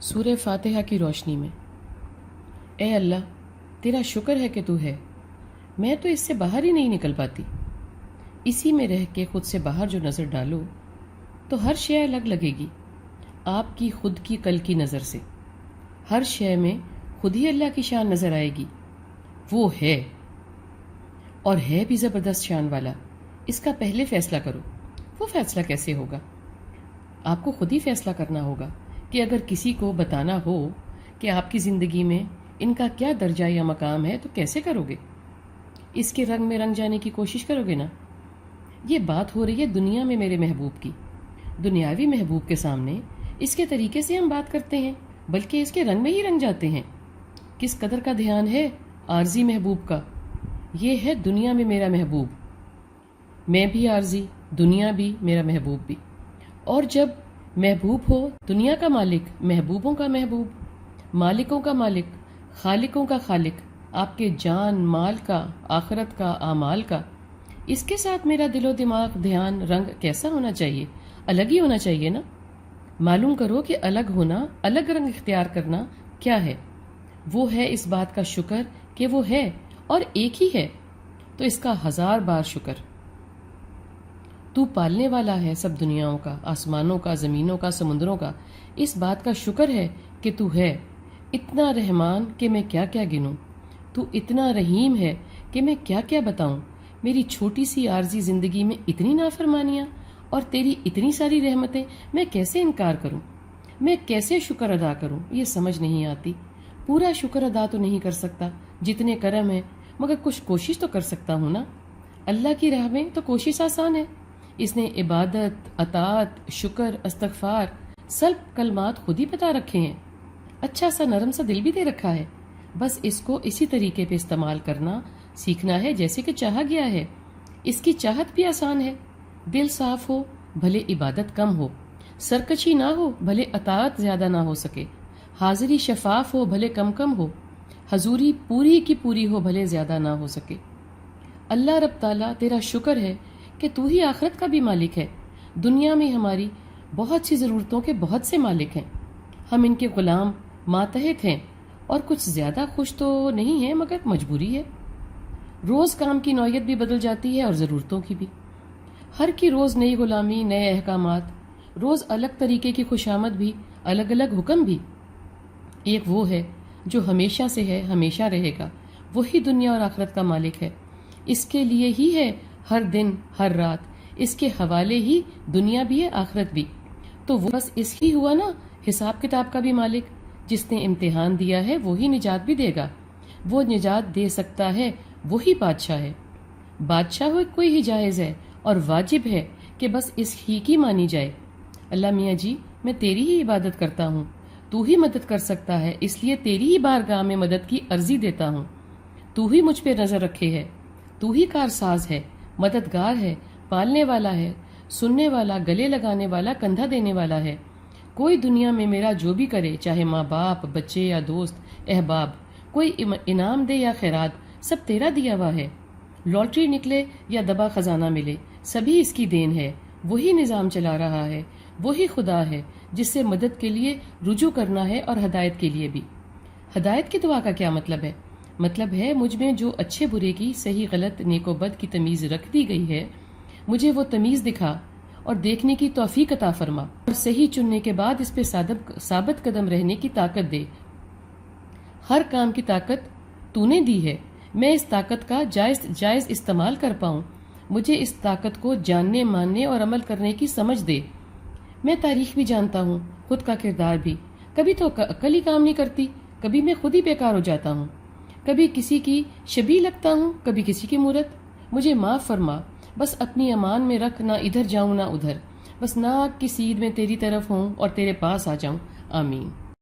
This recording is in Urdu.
سورہ فاتحہ کی روشنی میں۔ اے اللہ، تیرا شکر ہے کہ تو ہے، میں تو اس سے باہر ہی نہیں نکل پاتی۔ اسی میں رہ کے خود سے باہر جو نظر ڈالو تو ہر شے الگ لگے گی آپ کی خود کی کل کی نظر سے۔ ہر شے میں خود ہی اللہ کی شان نظر آئے گی۔ وہ ہے، اور ہے بھی زبردست شان والا۔ اس کا پہلے فیصلہ کرو۔ وہ فیصلہ کیسے ہوگا؟ آپ کو خود ہی فیصلہ کرنا ہوگا کہ اگر کسی کو بتانا ہو کہ آپ کی زندگی میں ان کا کیا درجہ یا مقام ہے تو کیسے کرو گے؟ اس کے رنگ میں رنگ جانے کی کوشش کرو گے نا؟ یہ بات ہو رہی ہے دنیا میں میرے محبوب کی۔ دنیاوی محبوب کے سامنے اس کے طریقے سے ہم بات کرتے ہیں، بلکہ اس کے رنگ میں ہی رنگ جاتے ہیں۔ کس قدر کا دھیان ہے عارضی محبوب کا۔ یہ ہے دنیا میں میرا محبوب، میں بھی عارضی، دنیا بھی، میرا محبوب بھی۔ اور جب محبوب ہو دنیا کا مالک، محبوبوں کا محبوب، مالکوں کا مالک، خالقوں کا خالق، آپ کے جان مال کا، آخرت کا، اعمال کا، اس کے ساتھ میرا دل و دماغ، دھیان، رنگ کیسا ہونا چاہیے؟ الگ ہی ہونا چاہیے نا؟ معلوم کرو کہ الگ ہونا، الگ رنگ اختیار کرنا کیا ہے۔ وہ ہے اس بات کا شکر کہ وہ ہے اور ایک ہی ہے، تو اس کا 1000 بار شکر۔ تو پالنے والا ہے سب دنیاؤں کا، آسمانوں کا، زمینوں کا، سمندروں کا۔ اس بات کا شکر ہے کہ تو ہے اتنا رحمان کہ میں کیا کیا گنوں، تو اتنا رحیم ہے کہ میں کیا کیا بتاؤں۔ میری چھوٹی سی عارضی زندگی میں اتنی نافرمانیاں اور تیری اتنی ساری رحمتیں، میں کیسے انکار کروں؟ میں کیسے شکر ادا کروں؟ یہ سمجھ نہیں آتی۔ پورا شکر ادا تو نہیں کر سکتا جتنے کرم ہیں، مگر کچھ کوشش تو کر سکتا ہوں نا۔ اللہ کی راہ میں تو کوشش آسان ہے۔ اس نے عبادت، اطاعت، شکر، استغفار سب کلمات خود ہی بتا رکھے ہیں۔ اچھا سا نرم سا دل بھی دے رکھا ہے، بس اس کو اسی طریقے پہ استعمال کرنا سیکھنا ہے جیسے کہ چاہا گیا ہے۔ اس کی چاہت بھی آسان ہے۔ دل صاف ہو بھلے عبادت کم ہو، سرکشی نہ ہو بھلے اطاعت زیادہ نہ ہو سکے، حاضری شفاف ہو بھلے کم کم ہو، حضوری پوری کی پوری ہو بھلے زیادہ نہ ہو سکے۔ اللہ رب تعالیٰ تیرا شکر ہے کہ تو ہی آخرت کا بھی مالک ہے۔ دنیا میں ہماری بہت سی ضرورتوں کے بہت سے مالک ہیں، ہم ان کے غلام ماتحت ہیں، اور کچھ زیادہ خوش تو نہیں ہیں مگر مجبوری ہے۔ روز کام کی نوعیت بھی بدل جاتی ہے اور ضرورتوں کی بھی۔ ہر کی روز نئی غلامی، نئے احکامات، روز الگ طریقے کی خوشامد بھی، الگ الگ حکم بھی۔ ایک وہ ہے جو ہمیشہ سے ہے، ہمیشہ رہے گا، وہی دنیا اور آخرت کا مالک ہے۔ اس کے لیے ہی ہے ہر دن، ہر رات، اس کے حوالے ہی دنیا بھی ہے، آخرت بھی۔ تو وہ بس اس ہی ہوا نا حساب کتاب کا بھی مالک۔ جس نے امتحان دیا ہے وہی نجات بھی دے گا۔ وہ نجات دے سکتا ہے، وہی بادشاہ ہے۔ بادشاہ ہو کوئی ہی جائز ہے اور واجب ہے کہ بس اس ہی کی مانی جائے۔ اللہ میاں جی، میں تیری ہی عبادت کرتا ہوں، تو ہی مدد کر سکتا ہے، اس لیے تیری ہی بارگاہ میں مدد کی عرضی دیتا ہوں۔ تو ہی مجھ پہ نظر رکھے ہے، تو ہی کارساز ہے، مددگار ہے، پالنے والا ہے، سننے والا، گلے لگانے والا، کندھا دینے والا ہے۔ کوئی دنیا میں میرا جو بھی کرے، چاہے ماں باپ، بچے یا دوست، احباب، کوئی انعام دے یا خیرات، سب تیرا دیا ہوا ہے۔ لاٹری نکلے یا دبا خزانہ ملے، سبھی اس کی دین ہے۔ وہی نظام چلا رہا ہے، وہی خدا ہے جس سے مدد کے لیے رجوع کرنا ہے، اور ہدایت کے لیے بھی۔ ہدایت کی دعا کا کیا مطلب ہے؟ مطلب ہے مجھ میں جو اچھے برے کی، صحیح غلط، نیک و بد کی تمیز رکھ دی گئی ہے، مجھے وہ تمیز دکھا اور دیکھنے کی توفیق عطا فرما، اور صحیح چننے کے بعد اس پہ ثابت قدم رہنے کی طاقت دے۔ ہر کام کی طاقت تو نے دی ہے، میں اس طاقت کا جائز استعمال کر پاؤں۔ مجھے اس طاقت کو جاننے، ماننے اور عمل کرنے کی سمجھ دے۔ میں تاریخ بھی جانتا ہوں، خود کا کردار بھی۔ کبھی تو عقل ہی کام نہیں کرتی، کبھی میں خود ہی بیکار ہو جاتا ہوں، کبھی کسی کی شبیہ لگتا ہوں، کبھی کسی کی مورت۔ مجھے معاف فرما، بس اپنی امان میں رکھ، نہ ادھر جاؤں نہ ادھر، بس ناک کی سید میں تیری طرف ہوں اور تیرے پاس آ جاؤں۔ آمین۔